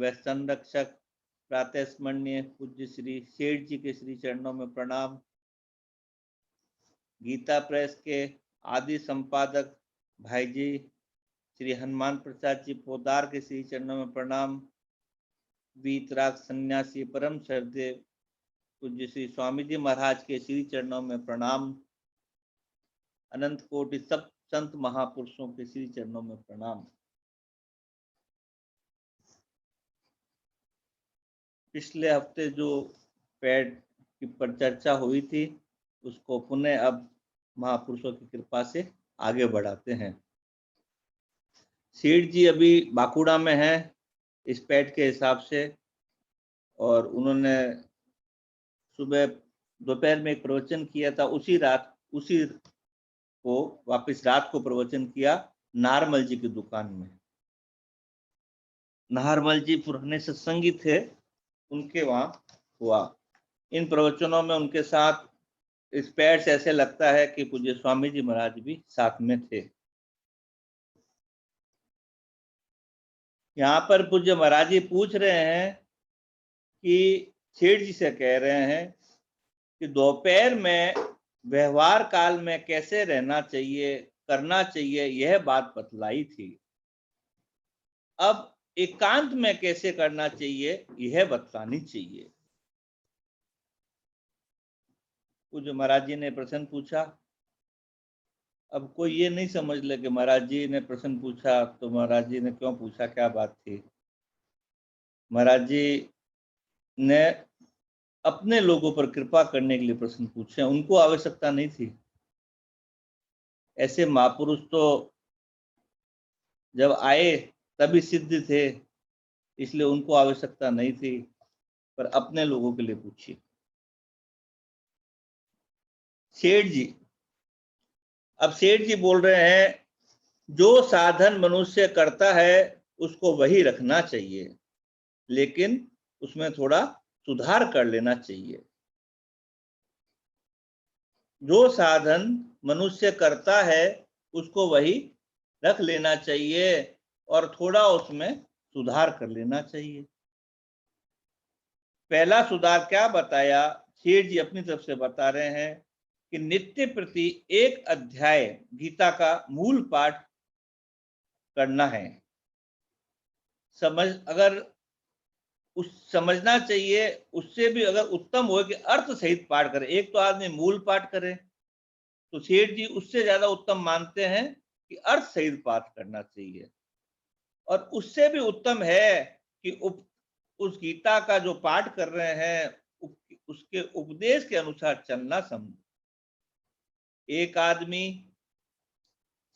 व संरक्षक प्रातः स्मरणीय पूज्य श्री सेठ जी के श्री चरणों में प्रणाम। गीता प्रेस के आदि संपादक भाई जी श्री हनुमान प्रसाद जी पोदार के श्री चरणों में प्रणाम। वीतराग सन्यासी परम श्रद्धेय पूज्य श्री स्वामी जी महाराज के श्री चरणों में प्रणाम। अनंत कोटि सब संत महापुरुषों के श्री चरणों में प्रणाम। पिछले हफ्ते जो पेड़ की पर चर्चा हुई थी उसको पुनः अब महापुरुषों की कृपा से आगे बढ़ाते हैं। सेठ जी अभी बांकुड़ा में हैं इस पैठ के हिसाब से, और उन्होंने सुबह दोपहर में एक प्रवचन किया था, उसी को वापस रात को प्रवचन किया नारमल जी की दुकान में। नारमल जी पुराने सत्संगी थे, उनके वहां हुआ। इन प्रवचनों में उनके साथ इस पैर से ऐसे लगता है कि पूज्य स्वामी जी महाराज भी साथ में थे। यहाँ पर पूज्य महाराज जी पूछ रहे हैं कि सेठ जी से कह रहे हैं कि दोपहर में व्यवहार काल में कैसे रहना चाहिए, करना चाहिए, यह बात बतलाई थी। अब एकांत में कैसे करना चाहिए यह बतलानी चाहिए। पूज्य महाराज जी ने प्रश्न पूछा। अब कोई ये नहीं समझ ले कि महाराज जी ने प्रश्न पूछा तो महाराज जी ने क्यों पूछा, क्या बात थी। महाराज जी ने अपने लोगों पर कृपा करने के लिए प्रश्न पूछे, उनको आवश्यकता नहीं थी। ऐसे महापुरुष तो जब आए तभी सिद्ध थे, इसलिए उनको आवश्यकता नहीं थी, पर अपने लोगों के लिए पूछी। सेठ जी, अब सेठ जी बोल रहे हैं जो साधन मनुष्य करता है उसको वही रखना चाहिए, लेकिन उसमें थोड़ा सुधार कर लेना चाहिए। जो साधन मनुष्य करता है उसको वही रख लेना चाहिए और थोड़ा उसमें सुधार कर लेना चाहिए। पहला सुधार क्या बताया, सेठ जी अपनी तरफ से बता रहे हैं कि नित्य प्रति एक अध्याय गीता का मूल पाठ करना है। अगर समझना चाहिए, उससे भी अगर उत्तम हो कि अर्थ सहित पाठ करे। एक तो आदमी मूल पाठ करे, तो सेठ जी उससे ज्यादा उत्तम मानते हैं कि अर्थ सहित पाठ करना चाहिए। और उससे भी उत्तम है कि उस गीता का जो पाठ कर रहे हैं उसके उपदेश के अनुसार चलना समझ। एक आदमी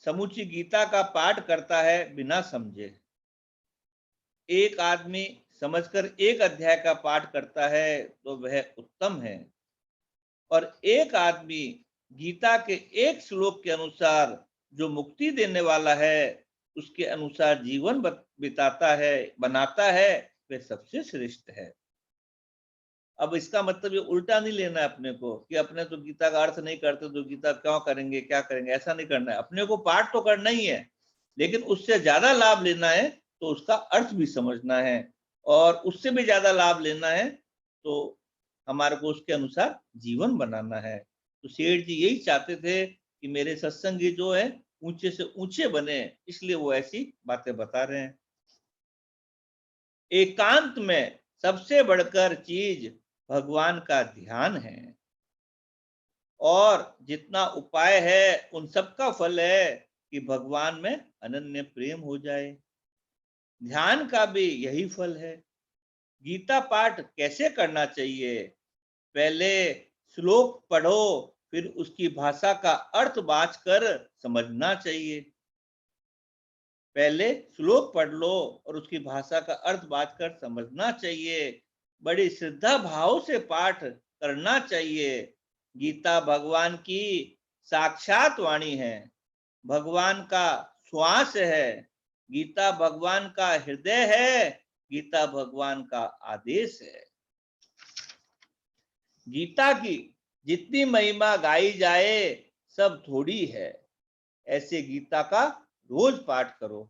समूची गीता का पाठ करता है बिना समझे, एक आदमी समझकर एक अध्याय का पाठ करता है तो वह उत्तम है, और एक आदमी गीता के एक श्लोक के अनुसार जो मुक्ति देने वाला है उसके अनुसार जीवन बिताता है, बनाता है, वह सबसे श्रेष्ठ है। अब इसका मतलब ये उल्टा नहीं लेना है अपने को कि अपने तो गीता का अर्थ नहीं करते तो गीता क्यों करेंगे, क्या करेंगे, ऐसा नहीं करना है। अपने को पाठ तो करना ही है, लेकिन उससे ज्यादा लाभ लेना है तो उसका अर्थ भी समझना है, और उससे भी ज्यादा लाभ लेना है तो हमारे को उसके अनुसार जीवन बनाना है। तो सेठ जी यही चाहते थे कि मेरे सत्संगी जो है ऊंचे से ऊंचे बने, इसलिए वो ऐसी बातें बता रहे हैं। एकांत में सबसे बढ़कर चीज भगवान का ध्यान है, और जितना उपाय है उन सब का फल है कि भगवान में अनन्य प्रेम हो जाए। ध्यान का भी यही फल है। गीता पाठ कैसे करना चाहिए, पहले श्लोक पढ़ो, फिर उसकी भाषा का अर्थ बाँच कर समझना चाहिए। पहले श्लोक पढ़ लो और उसकी भाषा का अर्थ बाँच कर समझना चाहिए। बड़ी श्रद्धा भाव से पाठ करना चाहिए। गीता भगवान की साक्षात वाणी है, भगवान का श्वास है, गीता भगवान का हृदय है, गीता भगवान का आदेश है। गीता की जितनी महिमा गाई जाए सब थोड़ी है। ऐसे गीता का रोज पाठ करो।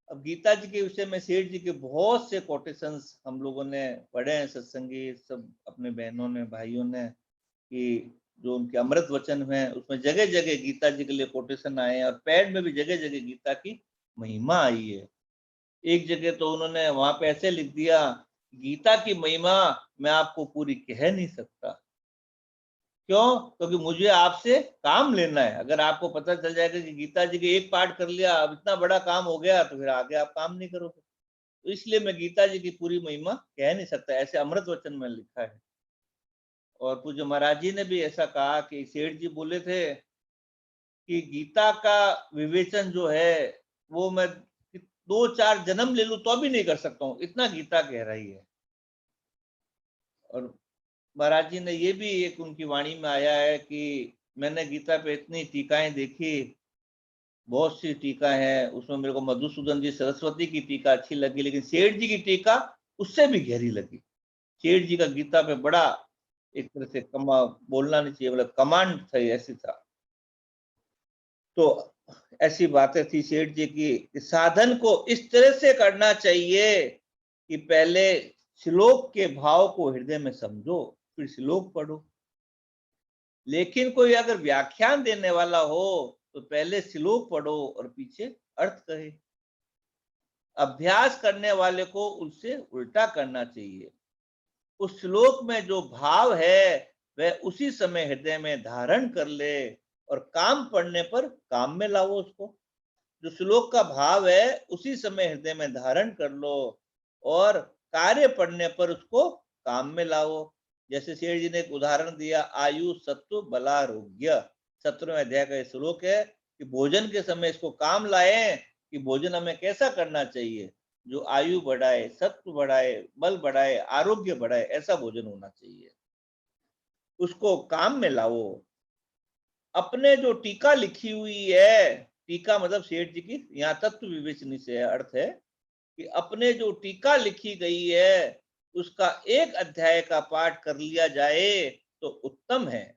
अब गीता जी के विषय में सेठ जी के बहुत से कोटेशंस हम लोगों ने पढ़े हैं, सत्संगी सब अपने बहनों ने, भाइयों ने, कि जो उनके अमृत वचन हैं उसमें जगह जगह गीता जी के लिए कोटेशन आए हैं और पैड में भी जगह जगह गीता की महिमा आई है। एक जगह तो उन्होंने वहां पे ऐसे लिख दिया, गीता की महिमा मैं आपको पूरी कह नहीं सकता। क्यों? क्योंकि मुझे आपसे काम लेना है। अगर आपको पता चल जाएगा कि गीता जी के एक पाठ कर लिया, अब इतना बड़ा काम हो गया, तो फिर आगे आप काम नहीं करोगे। तो इसलिए मैं गीता जी की पूरी महिमा कह नहीं सकता, ऐसे अमृत वचन में लिखा है। और पूज्य महाराज जी ने भी ऐसा कहा कि सेठ जी बोले थे कि गीता का विवेचन जो है वो मैं 2-4 जन्म ले लूं तो भी नहीं कर सकता हूँ, इतना गीता कह रही है। और महाराज जी ने ये भी एक उनकी वाणी में आया है कि मैंने गीता पे इतनी टीकाएं देखी, बहुत सी टीका है, उसमें मेरे को मधुसूदन जी सरस्वती की टीका अच्छी लगी, लेकिन सेठ जी की टीका उससे भी गहरी लगी। सेठ जी का गीता पे बड़ा एक तरह से कमा बोलना नहीं चाहिए, मतलब कमांड थी, ऐसी था। तो ऐसी बातें थी सेठ जी की, साधन को इस तरह से करना चाहिए कि पहले श्लोक के भाव को हृदय में समझो, फिर श्लोक पढ़ो। लेकिन कोई अगर व्याख्यान देने वाला हो तो पहले श्लोक पढ़ो और पीछे अर्थ कहे। अभ्यास करने वाले को उससे उल्टा करना चाहिए। उस श्लोक में जो भाव है वह उसी समय हृदय में धारण कर ले और काम पढ़ने पर काम में लाओ उसको। जो श्लोक का भाव है उसी समय हृदय में धारण कर लो और कार्य पढ़ने पर उसको काम में लाओ। जैसे शेर जी ने एक उदाहरण दिया, आयु सत्व बलारोग्य, 17वें अध्याय का श्लोक है कि भोजन के समय इसको काम लाए कि भोजन हमें कैसा करना चाहिए, जो आयु बढ़ाए, सत्व बढ़ाए, बल बढ़ाए, आरोग्य बढ़ाए, ऐसा भोजन होना चाहिए। उसको काम में लाओ। अपने जो टीका लिखी हुई है, टीका मतलब सेठ जी की यहाँ तत्व विवेचनी से अर्थ है कि अपने जो टीका लिखी गई है उसका एक अध्याय का पाठ कर लिया जाए तो उत्तम है।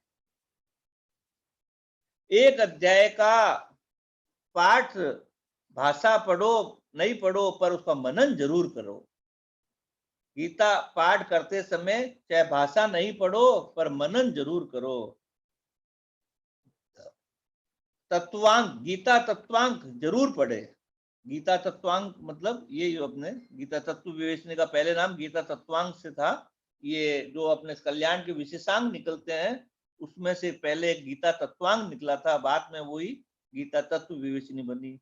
एक अध्याय का पाठ भाषा पढ़ो, नहीं पढ़ो, पर उसका मनन जरूर करो। गीता पाठ करते समय चाहे भाषा नहीं पढ़ो पर मनन जरूर करो। तत्वांक, गीता तत्वांक जरूर पढ़े। गीता तत्वांक मतलब ये जो अपने गीता तत्व विवेचने का पहले नाम गीता तत्वांक से था। ये जो अपने कल्याण के विशेषांक निकलते हैं उसमें से पहले एक गीता तत्वांक निकला था, बाद में वही गीता तत्व विवेचनी बनी।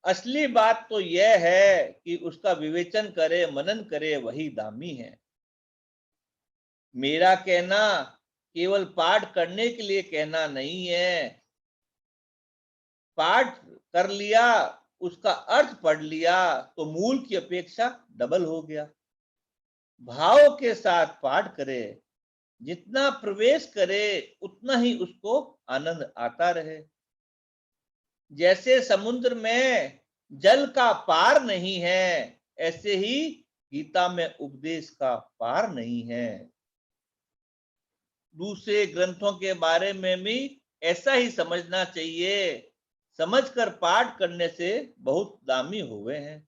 असली बात तो यह है कि उसका विवेचन करे, मनन करे, वही दामी है। मेरा कहना केवल पाठ करने के लिए कहना नहीं है। पाठ कर लिया, उसका अर्थ पढ़ लिया तो मूल की अपेक्षा डबल हो गया। भाव के साथ पाठ करे, जितना प्रवेश करे उतना ही उसको आनंद आता रहे। जैसे समुद्र में जल का पार नहीं है, ऐसे ही गीता में उपदेश का पार नहीं है। दूसरे ग्रंथों के बारे में भी ऐसा ही समझना चाहिए। समझकर पाठ करने से बहुत दामी हुए हैं।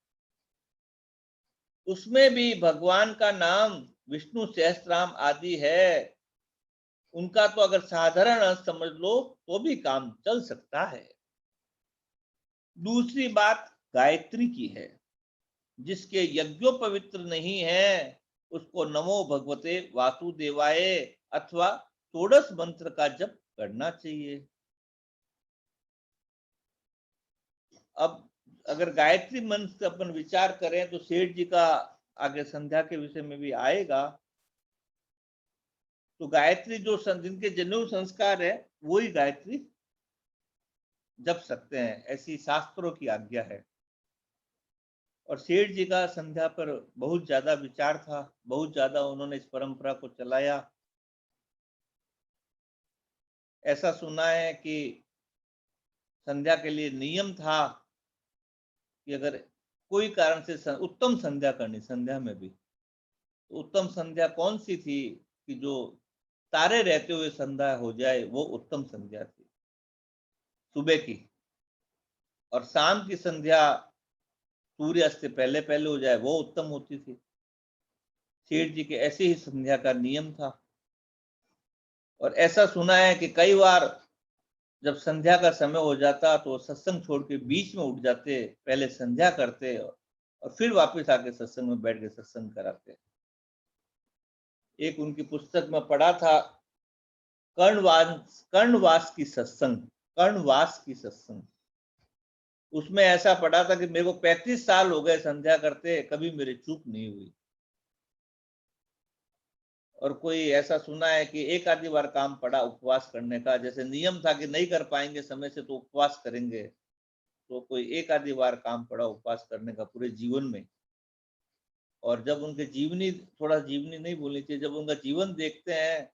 उसमें भी भगवान का नाम, विष्णु सहस्त्रनाम आदि है, उनका तो अगर साधारण अर्थ समझ लो तो भी काम चल सकता है। दूसरी बात गायत्री की है। जिसके यज्ञो पवित्र नहीं है उसको नमो भगवते वासुदेवाय अथवा षोडश मंत्र का जप करना चाहिए। अब अगर गायत्री मंत्र से अपन विचार करें तो सेठ जी का आगे संध्या के विषय में भी आएगा। तो गायत्री जो जिनके जनेऊ संस्कार है वही गायत्री जप सकते हैं, ऐसी शास्त्रों की आज्ञा है। और सेठ जी का संध्या पर बहुत ज्यादा विचार था, बहुत ज्यादा उन्होंने इस परंपरा को चलाया। ऐसा सुना है कि संध्या के लिए नियम था कि अगर कोई कारण से उत्तम संध्या करनी, संध्या में भी तो उत्तम संध्या कौन सी थी कि जो तारे रहते हुए संध्या हो जाए, वो उत्तम संध्या थी सुबह की। और शाम की संध्या सूर्यास्त से पहले पहले हो जाए वो उत्तम होती थी। सेठ जी के ऐसे ही संध्या का नियम था। और ऐसा सुना है कि कई बार जब संध्या का समय हो जाता तो सत्संग छोड़ के बीच में उठ जाते, पहले संध्या करते और फिर वापस आके सत्संग में बैठ के सत्संग कराते। एक उनकी पुस्तक में पढ़ा था, कर्णवास की सत्संग, कर्णवास की सत्संग। उसमें ऐसा पढ़ा था कि मेरे को 35 साल हो गए संध्या करते, कभी मेरी चूक नहीं हुई। और कोई ऐसा सुना है कि एक आधी बार काम पड़ा उपवास करने का, जैसे नियम था कि नहीं कर पाएंगे समय से तो उपवास करेंगे, तो कोई एक आधी बार काम पड़ा उपवास करने का पूरे जीवन में। और जब उनके जीवनी, थोड़ा जीवनी नहीं बोलनी चाहिए, जब उनका जीवन देखते हैं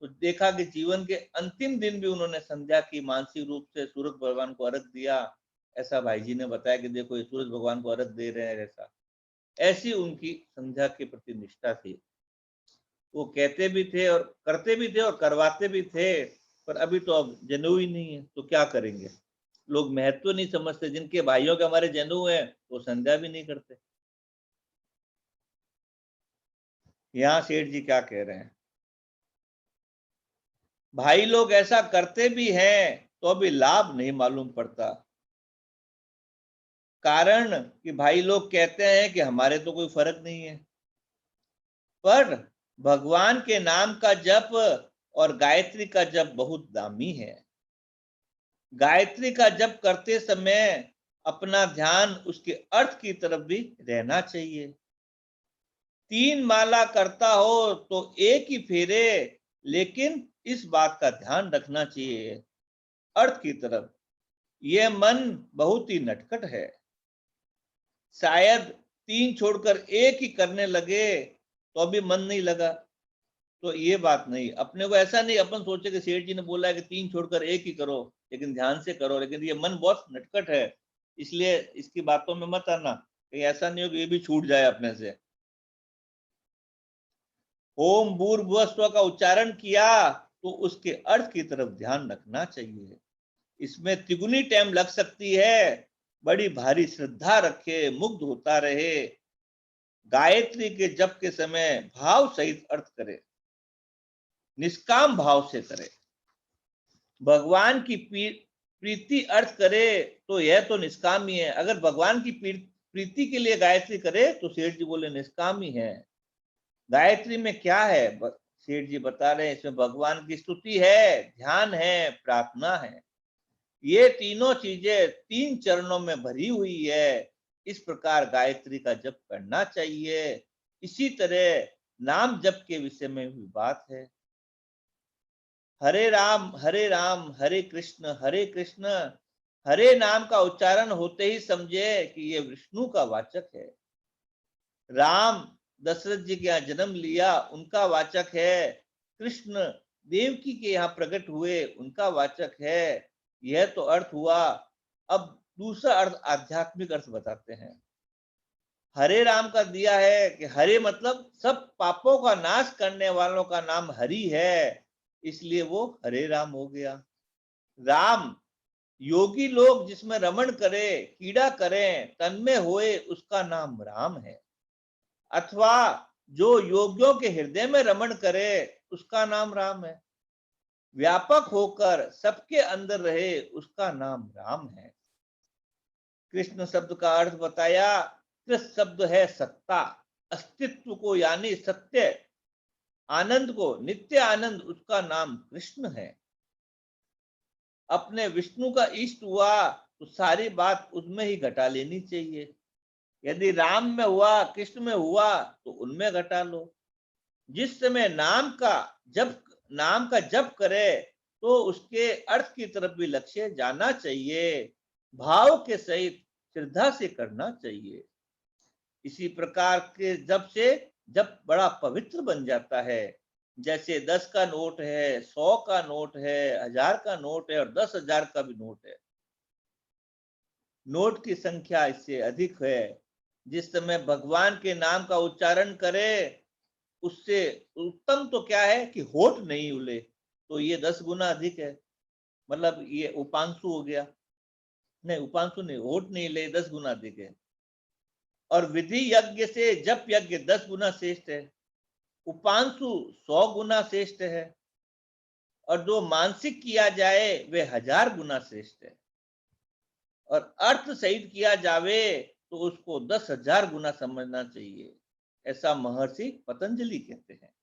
तो देखा कि जीवन के अंतिम दिन भी उन्होंने संध्या की, मानसिक रूप से सूरज भगवान को अर्घ दिया। ऐसा भाई जी ने बताया कि देखो ये सूरज भगवान को अर्घ दे रहे हैं, ऐसा, ऐसी उनकी संध्या के प्रति निष्ठा थी। वो कहते भी थे और करते भी थे और करवाते भी थे। पर अभी तो अब जनेऊ ही नहीं है तो क्या करेंगे, लोग महत्व नहीं समझते। जिनके भाइयों के हमारे जनेऊ है वो संध्या भी नहीं करते। यहाँ सेठ जी क्या कह रहे हैं, भाई लोग ऐसा करते भी हैं तो अभी लाभ नहीं मालूम पड़ता। कारण कि भाई लोग कहते हैं कि हमारे तो कोई फर्क नहीं है, पर भगवान के नाम का जप और गायत्री का जप बहुत दामी है। गायत्री का जप करते समय अपना ध्यान उसके अर्थ की तरफ भी रहना चाहिए। 3 माला करता हो तो एक ही फेरे, लेकिन इस बात का ध्यान रखना चाहिए अर्थ की तरफ। यह मन बहुत ही नटखट है, शायद 3 छोड़कर एक ही करने लगे तो अभी मन नहीं लगा। तो ये बात नहीं, अपने को ऐसा नहीं अपन सोचे कि सेठ जी ने बोला है कि 3 छोड़कर एक ही करो, लेकिन ध्यान से करो, लेकिन ये मन बहुत नटखट है, इसलिए इसकी बातों में मत आना, कहीं ऐसा नहीं हो कि ये भी छूट जाए अपने से। ओम भूर्भुवः स्वः का उच्चारण किया तो उसके अर्थ की तरफ ध्यान रखना चाहिए। इसमें तिगुनी टाइम लग सकती है, बड़ी भारी श्रद्धा रखे, मुग्ध होता रहे। गायत्री के जप के समय भाव सहित अर्थ करे, निष्काम भाव से करे। भगवान की प्रीति अर्थ करे तो यह तो निष्काम ही है। अगर भगवान की प्रीति के लिए गायत्री करे तो सेठ जी बोले निष्काम ही है। गायत्री में क्या है, सेठ जी बता रहे हैं, इसमें भगवान की स्तुति है, ध्यान है, प्रार्थना है। ये तीनों चीजें 3 चरणों में भरी हुई है। इस प्रकार गायत्री का जप करना चाहिए। इसी तरह नाम जप के विषय में भी बात है। हरे राम हरे कृष्ण हरे नाम का उच्चारण होते ही समझे कि ये विष्णु का वाचक है। राम दशरथ जी के यहाँ जन्म लिया, उनका वाचक है। कृष्ण देवकी के यहाँ प्रकट हुए, उनका वाचक है। यह तो अर्थ हुआ। अब दूसरा अर्थ, आध्यात्मिक अर्थ बताते हैं। हरे राम का दिया है कि हरे मतलब सब पापों का नाश करने वालों का नाम हरि है, इसलिए वो हरे राम हो गया। राम योगी लोग जिसमें रमण करे, कीड़ा करें, तन्मय होए, उसका नाम राम है। अथवा जो योगियों के हृदय में रमण करे, उसका नाम राम है। व्यापक होकर सबके अंदर रहे, उसका नाम राम है। कृष्ण शब्द का अर्थ बताया। कृष्ण शब्द है सत्ता, अस्तित्व को, यानी सत्य आनंद को, नित्य आनंद, उसका नाम कृष्ण है। अपने विष्णु का इष्ट हुआ तो सारी बात उसमें ही घटा लेनी चाहिए। यदि राम में हुआ, कृष्ण में हुआ तो उनमें घटा लो। जिस समय नाम का जप करे तो उसके अर्थ की तरफ भी लक्ष्य जाना चाहिए, भाव के सहित श्रद्धा से करना चाहिए। इसी प्रकार के जप से जप बड़ा पवित्र बन जाता है। जैसे 10 का नोट है, 100 का नोट है, 1000 का नोट है और 10,000 का भी नोट है। नोट की संख्या इससे अधिक है। जिस समय भगवान के नाम का उच्चारण करे, उससे उत्तम तो क्या है कि होठ नहीं उले, तो ये 10 गुना अधिक है, मतलब ये उपांशु हो गया। नहीं, उपांशु नहीं, होठ नहीं ले, 10 गुना अधिक है। और विधि यज्ञ से जप यज्ञ 10 गुना श्रेष्ठ है। उपांशु 100 गुना श्रेष्ठ है, और जो मानसिक किया जाए वे 1000 गुना श्रेष्ठ है, और अर्थ सहित किया जावे तो उसको 10,000 गुना समझना चाहिए, ऐसा महर्षि पतंजलि कहते हैं।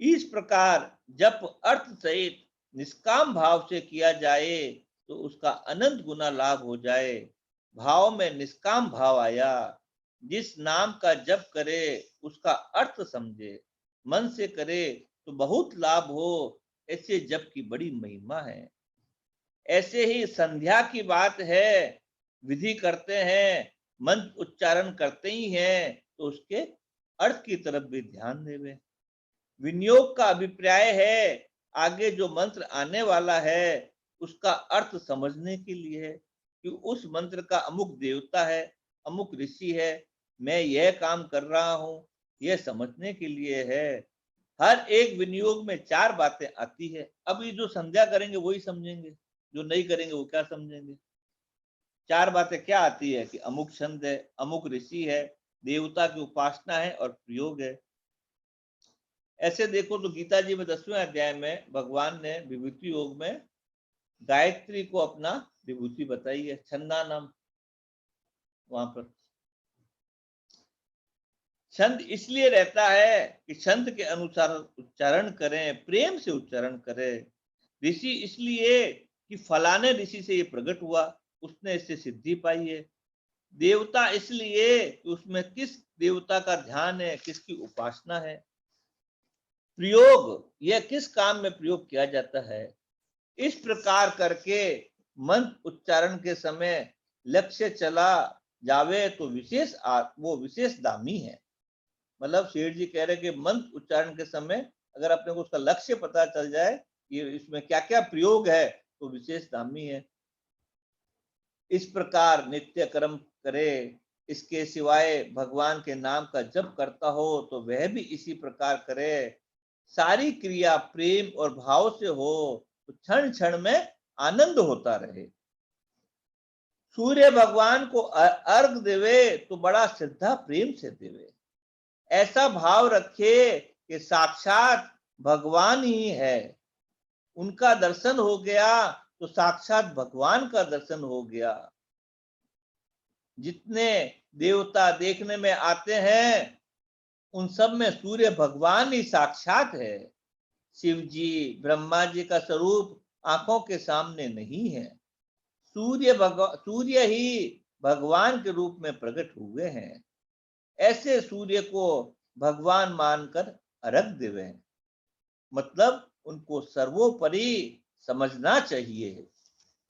इस प्रकार जब अर्थ सहित निष्काम भाव से किया जाए तो उसका अनंत गुना लाभ हो जाए। भाव में निष्काम भाव आया, जिस नाम का जप करे उसका अर्थ समझे, मन से करे तो बहुत लाभ हो, ऐसे जप की बड़ी महिमा है। ऐसे ही संध्या की बात है, विधि करते हैं, मंत्र उच्चारण करते ही हैं, तो उसके अर्थ की तरफ भी ध्यान देवे। विनियोग का अभिप्राय है आगे जो मंत्र आने वाला है उसका अर्थ समझने के लिए है, कि उस मंत्र का अमुक देवता है, अमुक ऋषि है, मैं यह काम कर रहा हूं, यह समझने के लिए है। हर एक विनियोग में 4 बातें आती है। अब ये जो संध्या करेंगे वही समझेंगे, जो नहीं करेंगे वो क्या समझेंगे। 4 बातें क्या आती है कि अमुक छंद है, अमुक ऋषि है, देवता की उपासना है और प्रयोग है। ऐसे देखो तो गीता जी में 10वें अध्याय में भगवान ने विभूति योग में गायत्री को अपना विभूति बताई है, छंदा नाम। वहां पर छंद इसलिए रहता है कि छंद के अनुसार उच्चारण करें, प्रेम से उच्चारण करें। ऋषि इसलिए कि फलाने ऋषि से ये प्रकट हुआ, उसने इससे सिद्धि पाई है। देवता इसलिए कि उसमें किस देवता का ध्यान है, किसकी उपासना है। प्रयोग, यह किस काम में प्रयोग किया जाता है। इस प्रकार करके मंत्र उच्चारण के समय लक्ष्य चला जावे तो वो विशेष दामी है। मतलब शेठ जी कह रहे कि मंत्र उच्चारण के समय अगर अपने को उसका लक्ष्य पता चल जाए कि इसमें क्या क्या प्रयोग है तो विशेष दामी है। इस प्रकार नित्य कर्म करे, इसके सिवाय भगवान के नाम का जप करता हो तो वह भी इसी प्रकार करे। सारी क्रिया प्रेम और भाव से हो तो क्षण क्षण में आनंद होता रहे। सूर्य भगवान को अर्घ देवे तो बड़ा श्रद्धा प्रेम से देवे, ऐसा भाव रखे कि साक्षात भगवान ही है। उनका दर्शन हो गया तो साक्षात भगवान का दर्शन हो गया। जितने देवता देखने में आते हैं उन सब में सूर्य भगवान ही साक्षात है। शिव जी, ब्रह्मा जी का स्वरूप आंखों के सामने नहीं है। सूर्य ही भगवान के रूप में प्रकट हुए हैं। ऐसे सूर्य को भगवान मानकर अर्घ देवे, मतलब उनको सर्वोपरि समझना चाहिए।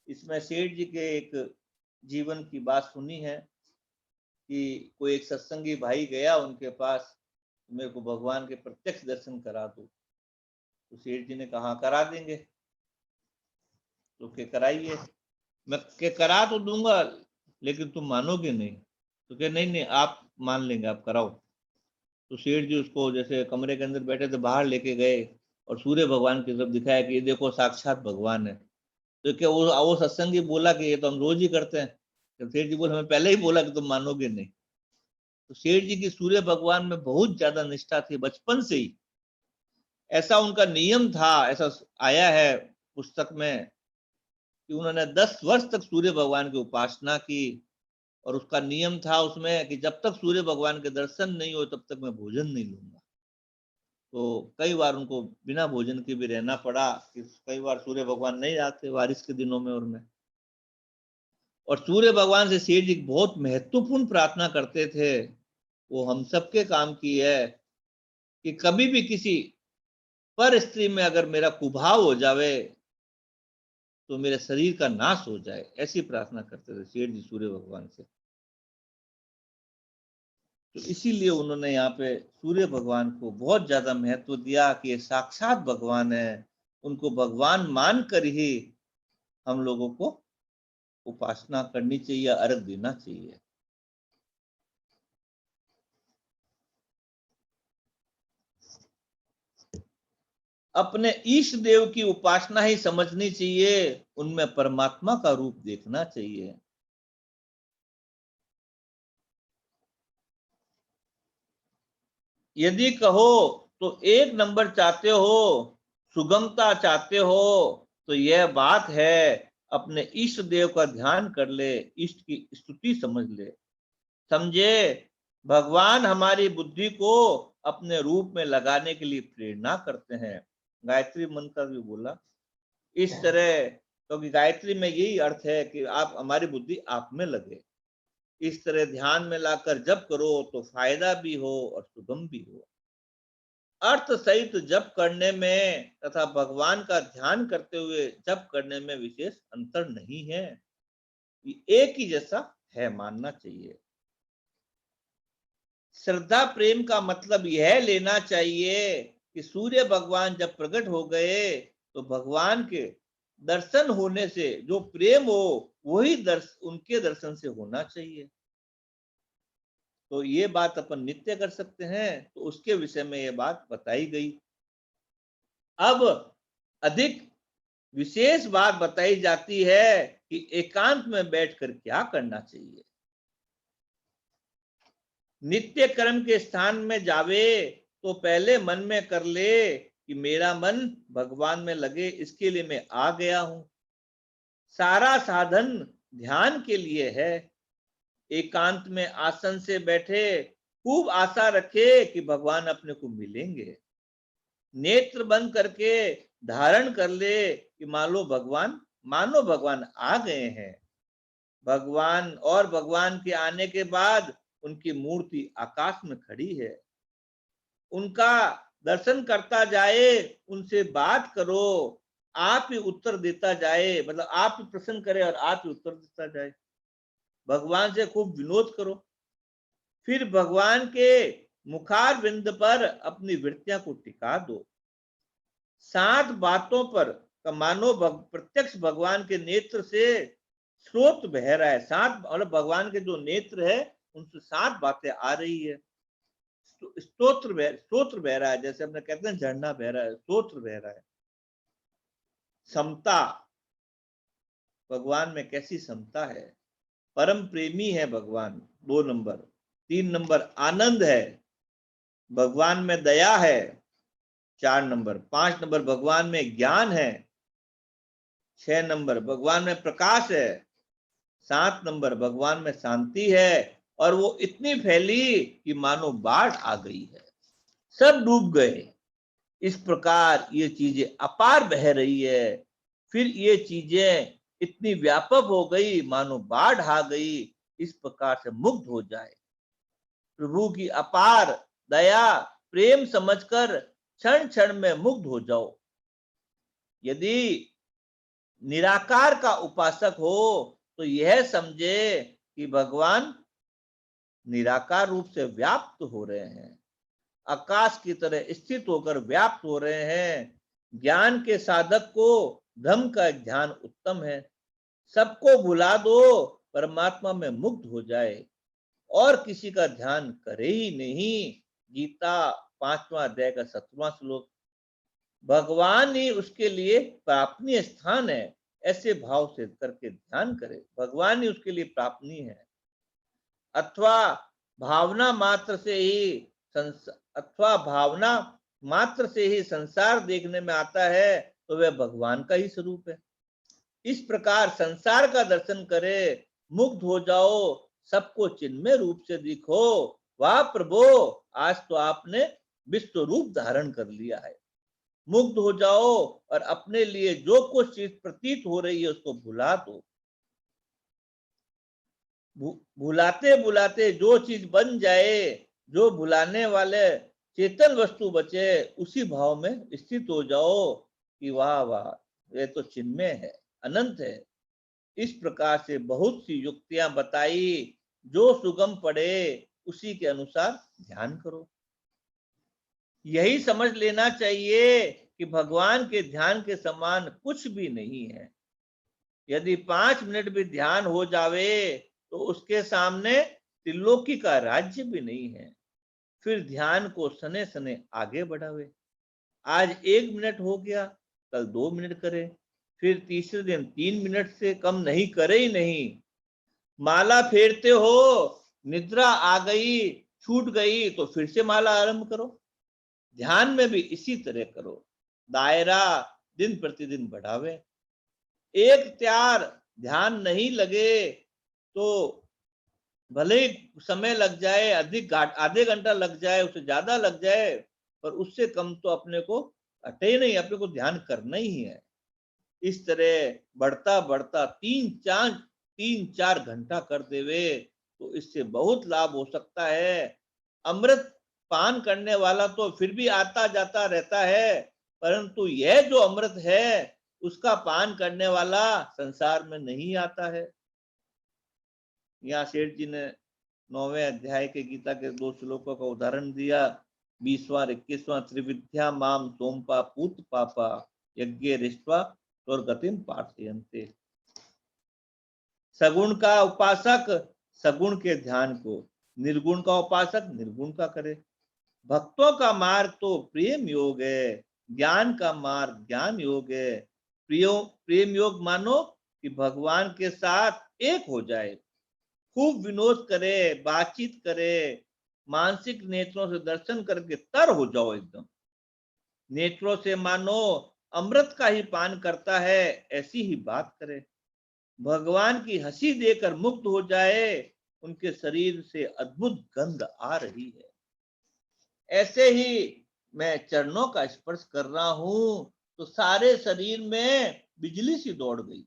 इसमें सेठ जी के एक जीवन की बात सुनी है कि कोई एक सत्संगी भाई गया उनके पास, मेरे को भगवान के प्रत्यक्ष दर्शन करा दो। तो सेठ जी ने कहा करा देंगे। तो के कराइए। मैं के करा तो दूंगा लेकिन तुम मानोगे नहीं। तो क्या, नहीं नहीं आप मान लेंगे, आप कराओ। तो सेठ जी उसको जैसे कमरे के अंदर बैठे थे बाहर लेके गए और सूर्य भगवान की तरफ दिखाया कि ये देखो साक्षात भगवान है। तो क्या वो सत्संगी बोला कि ये तो हम रोज ही करते हैं। तो सेठ जी बोले हमें पहले ही बोला कि तुम मानोगे नहीं। तो सेठ जी की सूर्य भगवान में बहुत ज्यादा निष्ठा थी बचपन से ही। ऐसा उनका नियम था, ऐसा आया है पुस्तक में कि उन्होंने 10 वर्ष तक सूर्य भगवान की उपासना की। और उसका नियम था उसमें कि जब तक सूर्य भगवान के दर्शन नहीं हो तब तक मैं भोजन नहीं लूंगा। तो कई बार उनको बिना भोजन के भी रहना पड़ा कि कई बार सूर्य भगवान नहीं आते बारिश के दिनों में और सूर्य भगवान से सेठ जी बहुत महत्वपूर्ण प्रार्थना करते थे, वो हम सबके काम की है, कि कभी भी किसी पर स्त्री में अगर मेरा कुभाव हो जावे तो मेरे शरीर का नाश हो जाए, ऐसी प्रार्थना करते थे सेठ जी सूर्य भगवान से। तो इसीलिए उन्होंने यहाँ पे सूर्य भगवान को बहुत ज्यादा महत्व दिया कि ये साक्षात भगवान है। उनको भगवान मानकर ही हम लोगों को उपासना करनी चाहिए, अर्घ देना चाहिए। अपने ईष्ट देव की उपासना ही समझनी चाहिए, उनमें परमात्मा का रूप देखना चाहिए। यदि कहो तो 1 नंबर चाहते हो, सुगमता चाहते हो, तो यह बात है, अपने इष्ट देव का ध्यान कर ले, इष्ट की स्तुति समझ ले। समझे, भगवान हमारी बुद्धि को अपने रूप में लगाने के लिए प्रेरणा करते हैं। गायत्री मंत्र भी बोला इस तरह, क्योंकि गायत्री में यही अर्थ है कि आप हमारी बुद्धि आप में लगे। इस तरह ध्यान में लाकर जप करो तो फायदा भी हो और सुगम भी हो। अर्थ सहित जप करने में तथा भगवान का ध्यान करते हुए जप करने में विशेष अंतर नहीं है, एक ही जैसा है मानना चाहिए। श्रद्धा प्रेम का मतलब यह लेना चाहिए कि सूर्य भगवान जब प्रकट हो गए तो भगवान के दर्शन होने से जो प्रेम हो वही उनके दर्शन से होना चाहिए। तो ये बात अपन नित्य कर सकते हैं, तो उसके विषय में ये बात बताई गई। अब अधिक विशेष बात बताई जाती है कि एकांत में बैठकर क्या करना चाहिए। नित्य कर्म के स्थान में जावे तो पहले मन में कर ले कि मेरा मन भगवान में लगे, इसके लिए मैं आ गया हूं। सारा साधन ध्यान के लिए है। एकांत में आसन से बैठे खूब आशा रखे कि भगवान अपने को मिलेंगे। नेत्र बंद करके धारण कर ले कि मानो भगवान आ गए हैं। भगवान के आने के बाद उनकी मूर्ति आकाश में खड़ी है। उनका दर्शन करता जाए, उनसे बात करो, आप ही उत्तर देता जाए, मतलब आप ही प्रश्न करे और आप ही उत्तर देता जाए। भगवान से खूब विनोद करो, फिर भगवान के मुखार बिंद पर अपनी वृत्तियां को टिका दो। 7 बातों पर मानो प्रत्यक्ष भगवान के नेत्र से स्रोत बह रहा है। 7 मतलब भगवान के जो नेत्र है उनसे 7 बातें आ रही है। स्तोत्र बह रहा है, जैसे अपने कहते हैं झरना बह रहा है, स्तोत्र बह रहा है। समता, भगवान में कैसी समता है। परम प्रेमी है भगवान, 2 नंबर। 3 नंबर आनंद है, भगवान में दया है, 4 नंबर। 5 नंबर भगवान में ज्ञान है, 6 नंबर भगवान में प्रकाश है, 7 नंबर भगवान में शांति है, और वो इतनी फैली कि मानो बाढ़ आ गई है, सब डूब गए। इस प्रकार ये चीजें अपार बह रही है, फिर ये चीजें इतनी व्यापक हो गई मानो बाढ़ आ गई। इस प्रकार से मुग्ध हो जाए, प्रभु की अपार दया प्रेम समझकर क्षण क्षण में मुग्ध हो जाओ। यदि निराकार का उपासक हो तो यह समझे कि भगवान निराकार रूप से व्याप्त हो रहे हैं, आकाश की तरह स्थित होकर व्याप्त हो रहे हैं। ज्ञान के साधक को धम्म का ध्यान उत्तम है। सबको भुला दो, परमात्मा में मुक्त हो जाए, और किसी का ध्यान करे ही नहीं। गीता 5वां अध्याय का 7वां श्लोक। भगवान ही उसके लिए प्रापनीय स्थान है, ऐसे भाव से करके ध्यान करे, भगवान ही उसके लिए प्रापनीय है। अथवा भावना मात्र से ही संसार देखने में आता है तो वह भगवान का ही स्वरूप है। इस प्रकार संसार का दर्शन करे, मुग्ध हो जाओ, सबको चिन्मय रूप से दिखो। वाह प्रभु, आज तो आपने विश्व रूप धारण कर लिया है। मुग्ध हो जाओ और अपने लिए जो कुछ चीज प्रतीत हो रही है उसको भुला दो। भुलाते भुलाते जो चीज बन जाए, जो भुलाने वाले चेतन वस्तु बचे, उसी भाव में स्थित हो जाओ कि वाह वाह, ये तो चिन्मय है, अनंत है। इस प्रकार से बहुत सी युक्तियां बताई, जो सुगम पड़े उसी के अनुसार ध्यान करो। यही समझ लेना चाहिए कि भगवान के ध्यान के समान कुछ भी नहीं है। यदि 5 मिनट भी ध्यान हो जावे तो उसके सामने त्रिलोकी का राज्य भी नहीं है। फिर ध्यान को सने सने आगे बढ़ावे। आज 1 मिनट हो गया, कल 2 मिनट करे, फिर तीसरे दिन 3 मिनट से कम नहीं करे ही नहीं। माला फेरते हो, निद्रा आ गई, छूट गई तो फिर से माला आरंभ करो। ध्यान में भी इसी तरह करो, दायरा दिन प्रतिदिन बढ़ावे। एक त्यार ध्यान नहीं लगे तो भले ही समय लग जाए, अधिक आधे घंटा लग जाए, उससे ज्यादा लग जाए, पर उससे कम तो अपने को हटे ही नहीं, अपने को ध्यान करना ही है। इस तरह बढ़ता बढ़ता 3-4 घंटा कर देवे तो इससे बहुत लाभ हो सकता है। अमृत पान करने वाला तो फिर भी आता जाता रहता है, परंतु यह जो अमृत है उसका पान करने वाला संसार में नहीं आता है। यहाँ सेठ जी ने 9वें अध्याय के गीता के 2 श्लोकों का उदाहरण दिया। 20वां 21वां त्रिविद्या माम सोमपा पूत पापा यज्ञ रिष्वा स्वर्गतिम पार्थयन्ते। सगुण का उपासक सगुण के ध्यान को, निर्गुण का उपासक निर्गुण का करे। भक्तों का मार्ग तो प्रेम योग है, ज्ञान का मार्ग ज्ञान योग है। प्रेम योग मानो कि भगवान के साथ एक हो जाए, खूब विनोद करे, बातचीत करे, मानसिक नेत्रों से दर्शन करके तर हो जाओ एकदम। नेत्रों से मानो अमृत का ही पान करता है, ऐसी ही बात करे। भगवान की हंसी देकर मुक्त हो जाए, उनके शरीर से अद्भुत गंध आ रही है। ऐसे ही मैं चरणों का स्पर्श कर रहा हूं तो सारे शरीर में बिजली सी दौड़ गई।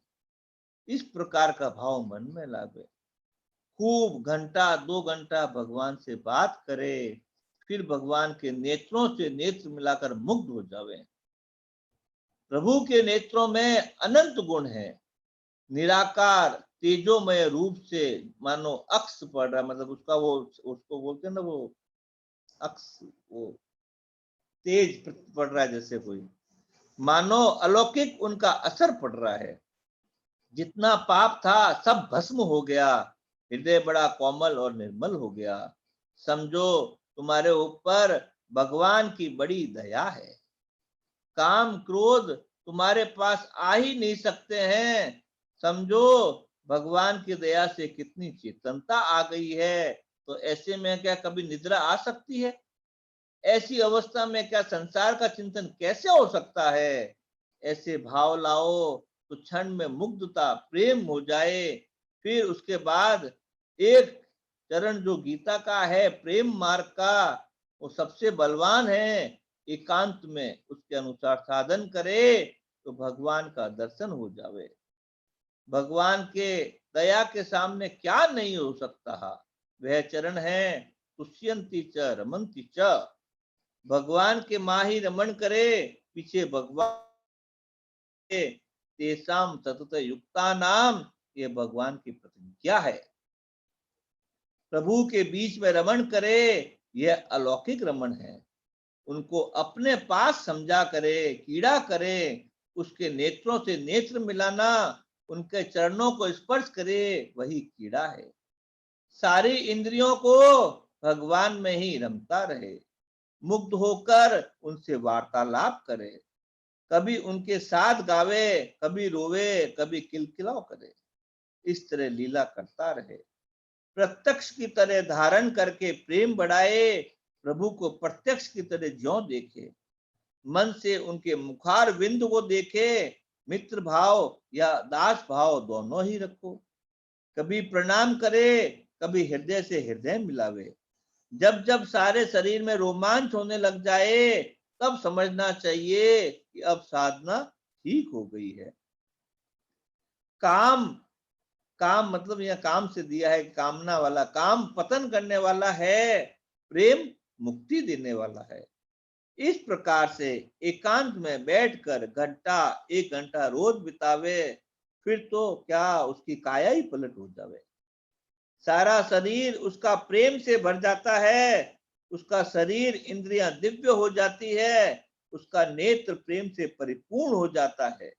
इस प्रकार का भाव मन में लावे। खूब घंटा 2 घंटा भगवान से बात करे, फिर भगवान के नेत्रों से नेत्र मिलाकर मुग्ध हो जावे। प्रभु के नेत्रों में अनंत गुण है। निराकार तेजोमय रूप से मानो अक्स पड़ रहा, मतलब उसका वो उसको बोलते हैं ना, वो अक्स, वो तेज पड़ रहा है जैसे कोई, मानो अलौकिक उनका असर पड़ रहा है। जितना पाप था सब भस्म हो गया, हृदय बड़ा कोमल और निर्मल हो गया। समझो तुम्हारे ऊपर भगवान की बड़ी दया है। काम क्रोध तुम्हारे पास आ ही नहीं सकते हैं। समझो भगवान की दया से कितनी चेतनता आ गई है। तो ऐसे में क्या कभी निद्रा आ सकती है? ऐसी अवस्था में क्या संसार का चिंतन कैसे हो सकता है? ऐसे भाव लाओ तो क्षण में मुग्धता प्रेम हो जाए। फिर उसके बाद एक चरण जो गीता का है प्रेम मार्ग का, वो सबसे बलवान है। एकांत में उसके अनुसार साधन करे तो भगवान का दर्शन हो जावे। भगवान के दया के सामने क्या नहीं हो सकता। वह चरण है तुष्यंती च रमंती च। भगवान के माही रमन करे, पीछे भगवान के तेसाम सतत युक्ता नाम, ये भगवान की प्रतिज्ञा है। प्रभु के बीच में रमन करे, यह अलौकिक रमन है। उनको अपने पास समझा करे, कीड़ा करे, उसके नेत्रों से नेत्र मिलाना, उनके चरणों को स्पर्श करे, वही कीड़ा है। सारी इंद्रियों को भगवान में ही रमता रहे, मुग्ध होकर उनसे वार्तालाप करे, कभी उनके साथ गावे, कभी रोवे, कभी किलकिलाव करे। इस तरह लीला करता रहे। प्रत्यक्ष की तरह धारण करके प्रेम बढ़ाए, प्रभु को प्रत्यक्ष की तरह ज्यों देखे। मन से उनके मुखार विंद को देखे। मित्र भाव या दास भाव दोनों ही रखो। कभी प्रणाम करे, कभी हृदय से हृदय मिलावे। जब जब सारे शरीर में रोमांच होने लग जाए, तब समझना चाहिए कि अब साधना ठीक हो गई है। काम काम मतलब यह काम से दिया है, कामना वाला काम पतन करने वाला है, प्रेम मुक्ति देने वाला है। इस प्रकार से एकांत में बैठकर घंटा 1 घंटा रोज बितावे, फिर तो क्या उसकी काया ही पलट हो जावे। सारा शरीर उसका प्रेम से भर जाता है। उसका शरीर इंद्रियां दिव्य हो जाती है। उसका नेत्र प्रेम से परिपूर्ण हो जाता है।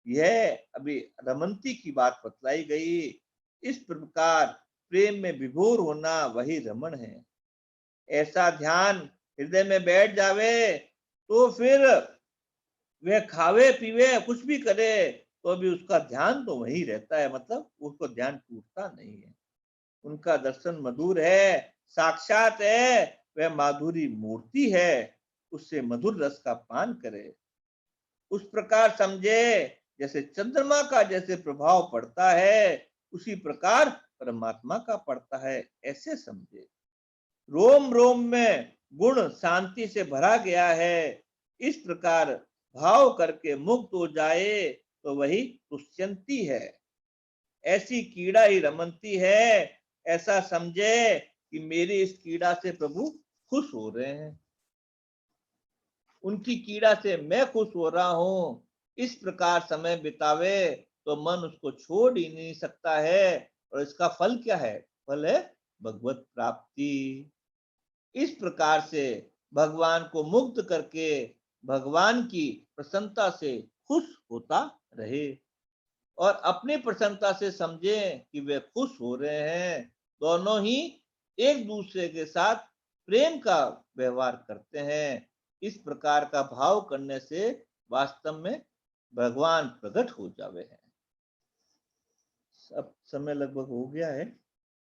यह अभी रमंती की बात बतलाई गई। इस प्रकार प्रेम में विभोर होना वही रमन है। ऐसा ध्यान हृदय में बैठ जावे तो फिर वह खावे पीवे कुछ भी करे तो भी उसका ध्यान तो वही रहता है, मतलब उसको ध्यान टूटता नहीं है। उनका दर्शन मधुर है, साक्षात है, वह माधुरी मूर्ति है, उससे मधुर रस का पान करे। उस प्रकार समझे जैसे चंद्रमा का जैसे प्रभाव पड़ता है, उसी प्रकार परमात्मा का पड़ता है, ऐसे समझे। रोम रोम में गुण शांति से भरा गया है, इस प्रकार भाव करके मुक्त हो जाए तो वही तुष्यंती है। ऐसी कीड़ा ही रमनती है, ऐसा समझे कि मेरी इस कीड़ा से प्रभु खुश हो रहे हैं, उनकी कीड़ा से मैं खुश हो रहा हूं। इस प्रकार समय बितावे तो मन उसको छोड़ ही नहीं सकता है। और इसका फल क्या है? फल है भगवत प्राप्ति। इस प्रकार से भगवान को मुक्त करके भगवान की प्रसन्नता से खुश होता रहे और अपनी प्रसन्नता से समझे कि वे खुश हो रहे हैं। दोनों ही एक दूसरे के साथ प्रेम का व्यवहार करते हैं। इस प्रकार का भाव करने से वास्तव में भगवान प्रकट हो जावे हैं। अब समय लगभग हो गया है,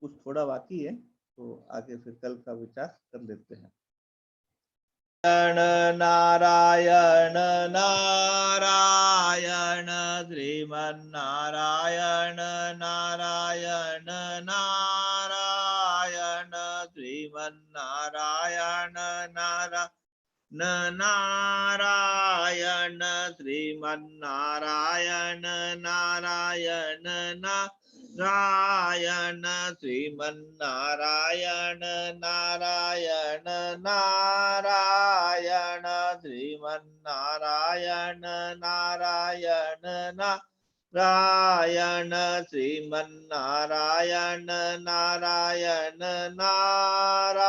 कुछ थोड़ा बाकी है, तो आगे फिर कल का विचार कर लेते हैं। नारायण नारायण श्रीमन्नारायण नारायण नारायण श्रीमन्नारायण नारायण श्रीमन्नारायण नारायण नारायण श्रीमन्नारायण नारायण नारायण श्रीमन्नारायण नारायण नारायण श्रीमन्नारायण नारायण नारायण।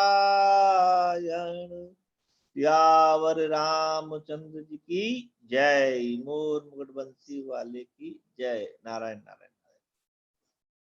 सियावर रामचंद्र जी की जय। मोर मुकुट बंसी वाले की जय। नारायण नारायण।